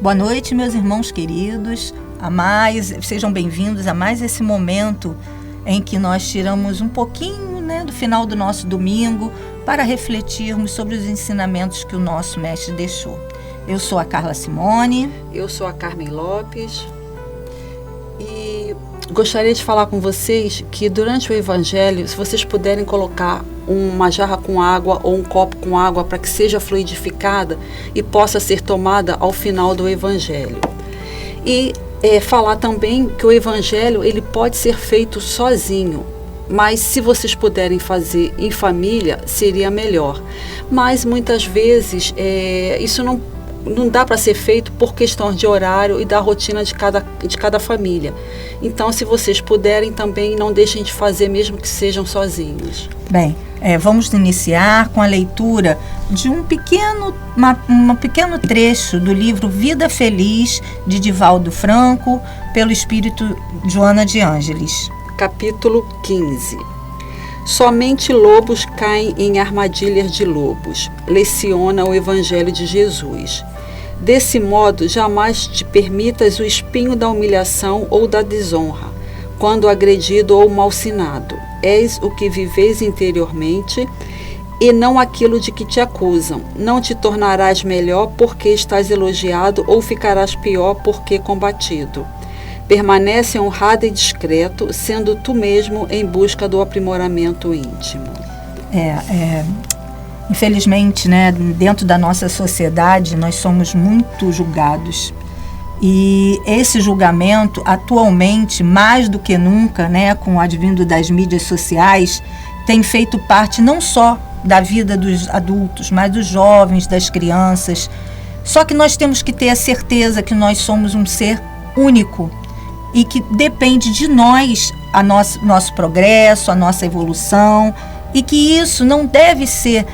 Boa noite, meus irmãos queridos. Sejam bem-vindos a mais esse momento em que nós tiramos um pouquinho, do final do nosso domingo para refletirmos sobre os ensinamentos que o nosso mestre deixou. Eu sou a Carla Simone. Eu sou a Carmen Lopes. E gostaria de falar com vocês que durante o Evangelho, se vocês puderem colocar uma jarra com água ou um copo com água para que seja fluidificada e possa ser tomada ao final do Evangelho. E falar também que o Evangelho ele pode ser feito sozinho, mas se vocês puderem fazer em família, seria melhor. Mas muitas vezes isso não dá para ser feito por questões de horário e da rotina de cada família. Então, se vocês puderem também, não deixem de fazer, mesmo que sejam sozinhos. Bem, vamos iniciar com a leitura de um pequeno trecho do livro Vida Feliz, de Divaldo Franco, pelo espírito Joana de Ângeles. Capítulo 15. Somente lobos caem em armadilhas de lobos, leciona o Evangelho de Jesus. Desse modo, jamais te permitas o espinho da humilhação ou da desonra, quando agredido ou malsinado. És o que vives interiormente e não aquilo de que te acusam. Não te tornarás melhor porque estás elogiado ou ficarás pior porque combatido. Permanece honrado e discreto, sendo tu mesmo em busca do aprimoramento íntimo. Infelizmente, dentro da nossa sociedade, nós somos muito julgados. E esse julgamento, atualmente, mais do que nunca, com o advindo das mídias sociais, tem feito parte não só da vida dos adultos, mas dos jovens, das crianças. Só que nós temos que ter a certeza que nós somos um ser único e que depende de nós nosso progresso, a nossa evolução, e que isso não deve ser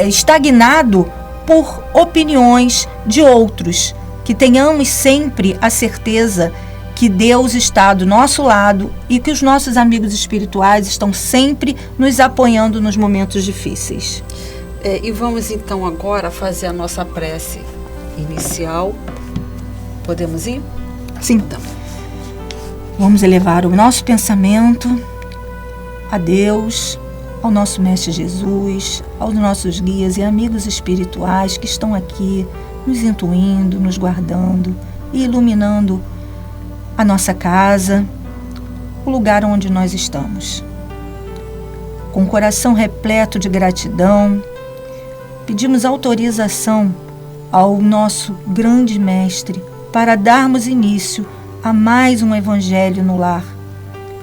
estagnado por opiniões de outros. Que tenhamos sempre a certeza que Deus está do nosso lado e que os nossos amigos espirituais estão sempre nos apoiando nos momentos difíceis. E vamos então agora fazer a nossa prece inicial. Podemos ir? Sim. Então, vamos elevar o nosso pensamento a Deus, ao nosso Mestre Jesus, aos nossos guias e amigos espirituais que estão aqui nos intuindo, nos guardando e iluminando a nossa casa, o lugar onde nós estamos. Com o coração repleto de gratidão, pedimos autorização ao nosso grande Mestre para darmos início a mais um Evangelho no lar,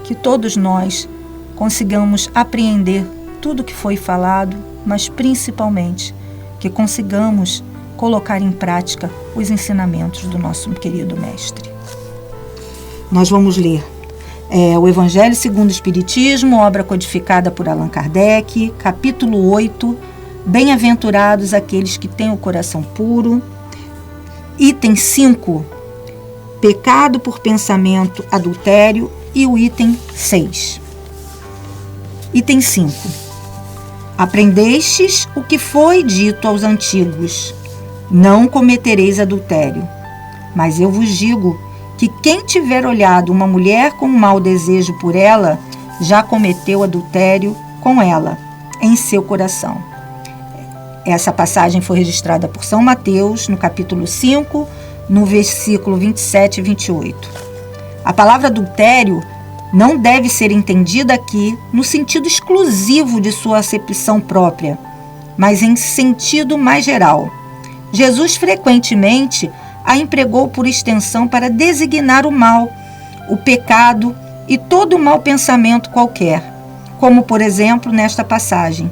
que todos nós consigamos apreender tudo que foi falado, mas principalmente que consigamos colocar em prática os ensinamentos do nosso querido Mestre. Nós vamos ler o Evangelho segundo o Espiritismo, obra codificada por Allan Kardec, capítulo 8, Bem-aventurados aqueles que têm o coração puro. Item 5, pecado por pensamento, adultério, e o item 6. Item 5. Aprendestes o que foi dito aos antigos: não cometereis adultério. Mas eu vos digo que quem tiver olhado uma mulher com mau desejo por ela, já cometeu adultério com ela em seu coração. Essa passagem foi registrada por São Mateus, no capítulo 5, no versículo 27 e 28. A palavra adultério não deve ser entendida aqui no sentido exclusivo de sua acepção própria, mas em sentido mais geral. Jesus frequentemente a empregou por extensão para designar o mal, o pecado e todo mau pensamento qualquer, como, por exemplo, nesta passagem: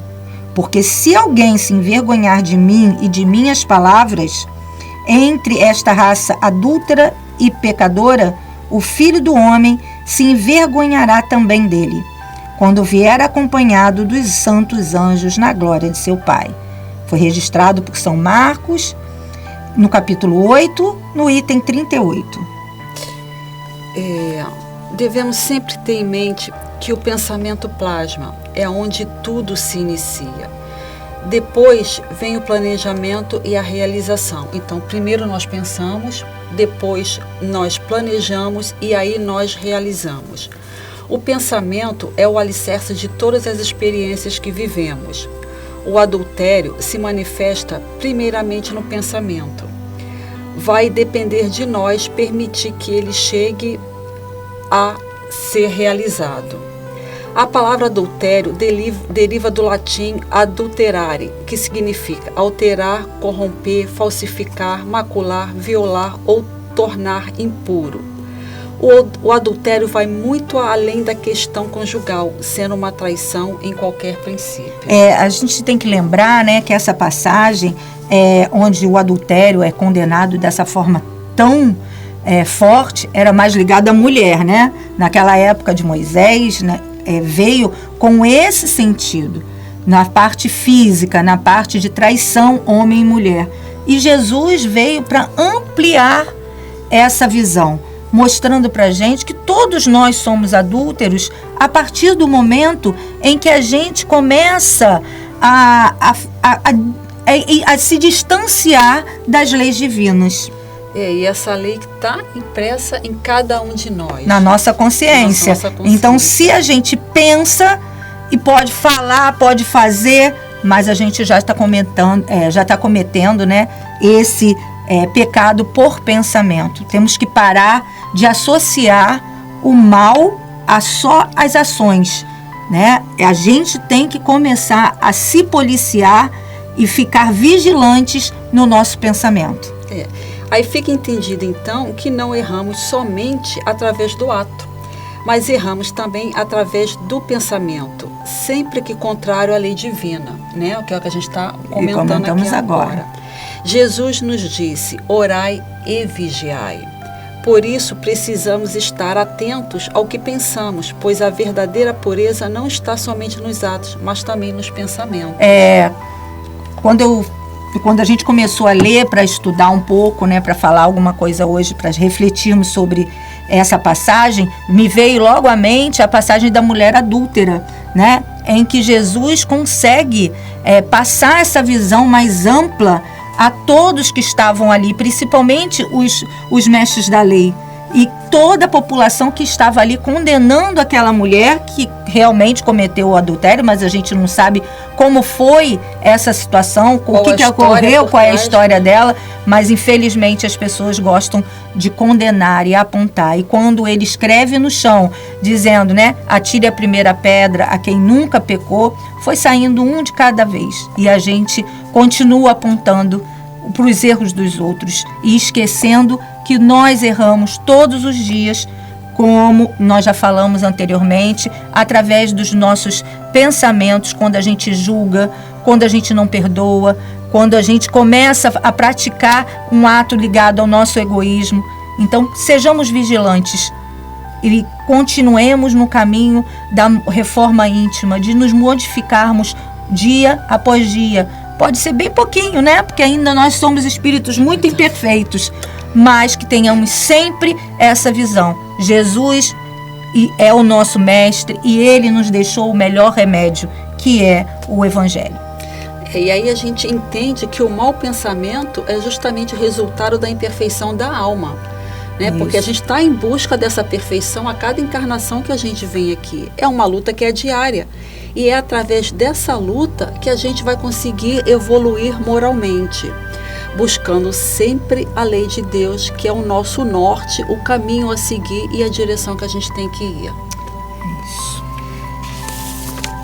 porque se alguém se envergonhar de mim e de minhas palavras, entre esta raça adúltera e pecadora, o Filho do Homem se envergonhará também dele, quando vier acompanhado dos santos anjos na glória de seu Pai. Foi registrado por São Marcos, no capítulo 8, no item 38. Devemos sempre ter em mente que o pensamento plasma, é onde tudo se inicia. Depois vem o planejamento e a realização. Então, primeiro nós pensamos, depois nós planejamos e aí nós realizamos. O pensamento é o alicerce de todas as experiências que vivemos. O adultério se manifesta primeiramente no pensamento. Vai depender de nós permitir que ele chegue a ser realizado. A palavra adultério deriva do latim adulterare, que significa alterar, corromper, falsificar, macular, violar ou tornar impuro. O adultério vai muito além da questão conjugal, sendo uma traição em qualquer princípio. A gente tem que lembrar, né, que essa passagem, onde o adultério é condenado dessa forma tão forte, era mais ligado à mulher, né? Naquela época de Moisés, né, veio com esse sentido, na parte física, na parte de traição, homem e mulher. E Jesus veio para ampliar essa visão, mostrando para a gente que todos nós somos adúlteros a partir do momento em que a gente começa a se distanciar das leis divinas. E essa lei que está impressa em cada um de nós. Na nossa consciência. Então, se a gente pensa e pode falar, pode fazer, mas a gente já está cometendo, né, esse pecado por pensamento. Temos que parar de associar o mal a só as ações, né? A gente tem que começar a se policiar e ficar vigilantes no nosso pensamento. Aí fica entendido, então, que não erramos somente através do ato, mas erramos também através do pensamento, sempre que contrário à lei divina, né? O que é o que a gente está comentando aqui agora. Jesus nos disse, orai e vigiai. Por isso, precisamos estar atentos ao que pensamos, pois a verdadeira pureza não está somente nos atos, mas também nos pensamentos. Quando a gente começou a ler para estudar um pouco, né, para falar alguma coisa hoje, para refletirmos sobre essa passagem, me veio logo à mente a passagem da mulher adúltera, né, em que Jesus consegue passar essa visão mais ampla a todos que estavam ali, principalmente os mestres da lei. E toda a população que estava ali condenando aquela mulher que realmente cometeu o adultério, mas a gente não sabe como foi essa situação, o que ocorreu, qual é a história dela, mas infelizmente as pessoas gostam de condenar e apontar. E quando ele escreve no chão, dizendo, né, atire a primeira pedra a quem nunca pecou, foi saindo um de cada vez. E a gente continua apontando para os erros dos outros e esquecendo que nós erramos todos os dias, como nós já falamos anteriormente, através dos nossos pensamentos, quando a gente julga, quando a gente não perdoa, quando a gente começa a praticar um ato ligado ao nosso egoísmo. Então, sejamos vigilantes e continuemos no caminho da reforma íntima, de nos modificarmos dia após dia. Pode ser bem pouquinho, né? Porque ainda nós somos espíritos muito imperfeitos, mas que tenhamos sempre essa visão. Jesus é o nosso mestre e ele nos deixou o melhor remédio, que é o Evangelho. E aí a gente entende que o mau pensamento é justamente o resultado da imperfeição da alma, né? Porque a gente está em busca dessa perfeição a cada encarnação que a gente vem aqui. É uma luta que é diária. E é através dessa luta que a gente vai conseguir evoluir moralmente, buscando sempre a lei de Deus, que é o nosso norte, o caminho a seguir e a direção que a gente tem que ir. Isso.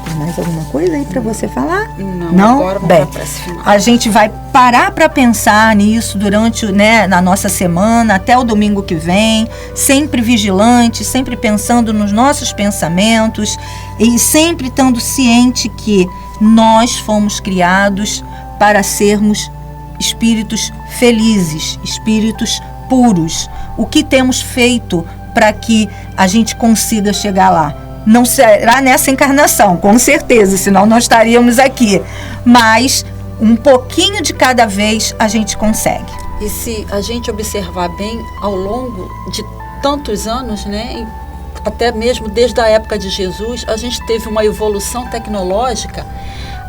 Tem mais alguma coisa aí para você falar? Não? Agora vamos para a prece final. A gente vai parar para pensar nisso durante, né, na nossa semana, até o domingo que vem, sempre vigilante, sempre pensando nos nossos pensamentos e sempre estando ciente que nós fomos criados para sermos espíritos felizes, espíritos puros. O que temos feito para que a gente consiga chegar lá? Não será nessa encarnação, com certeza, senão não estaríamos aqui. Mas um pouquinho de cada vez a gente consegue. E se a gente observar bem ao longo de tantos anos, né, até mesmo desde a época de Jesus, a gente teve uma evolução tecnológica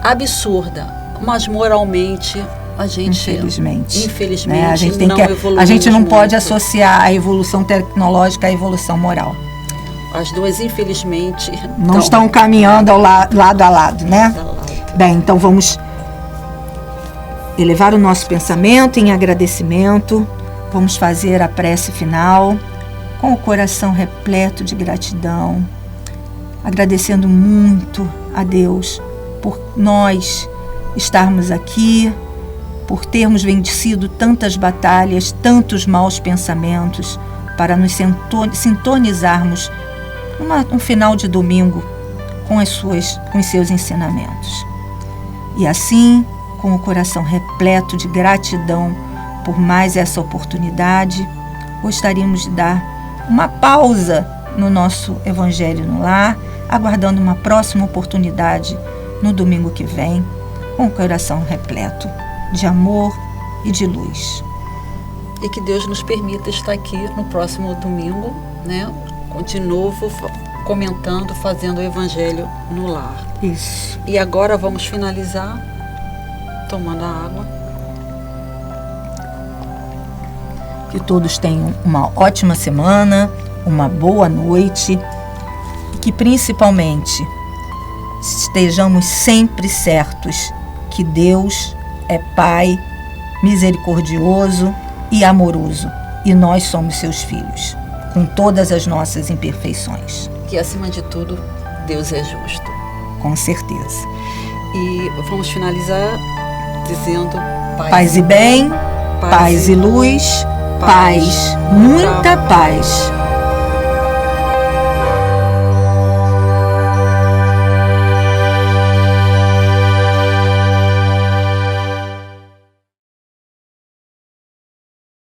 absurda. mas moralmente a gente, infelizmente, né? a gente tem a gente não pode associar a evolução tecnológica à evolução moral. As duas, infelizmente, não estão caminhando lado a lado, né? Bem, então vamos elevar o nosso pensamento em agradecimento. Vamos fazer a prece final com o coração repleto de gratidão, agradecendo muito a Deus por nós estarmos aqui, por termos vencido tantas batalhas, tantos maus pensamentos, para nos sintonizarmos um final de domingo com os seus ensinamentos. E assim, com o coração repleto de gratidão por mais essa oportunidade, gostaríamos de dar uma pausa no nosso Evangelho no Lar, aguardando uma próxima oportunidade no domingo que vem, com o coração repleto de amor e de luz. E que Deus nos permita estar aqui no próximo domingo, né? De novo comentando, fazendo o Evangelho no Lar. Isso. E agora vamos finalizar tomando a água. Que todos tenham uma ótima semana, uma boa noite e que principalmente estejamos sempre certos que Deus é Pai misericordioso e amoroso e nós somos seus filhos, com todas as nossas imperfeições. Que acima de tudo, Deus é justo. Com certeza. E vamos finalizar dizendo paz e bem, paz e luz, paz, muita paz.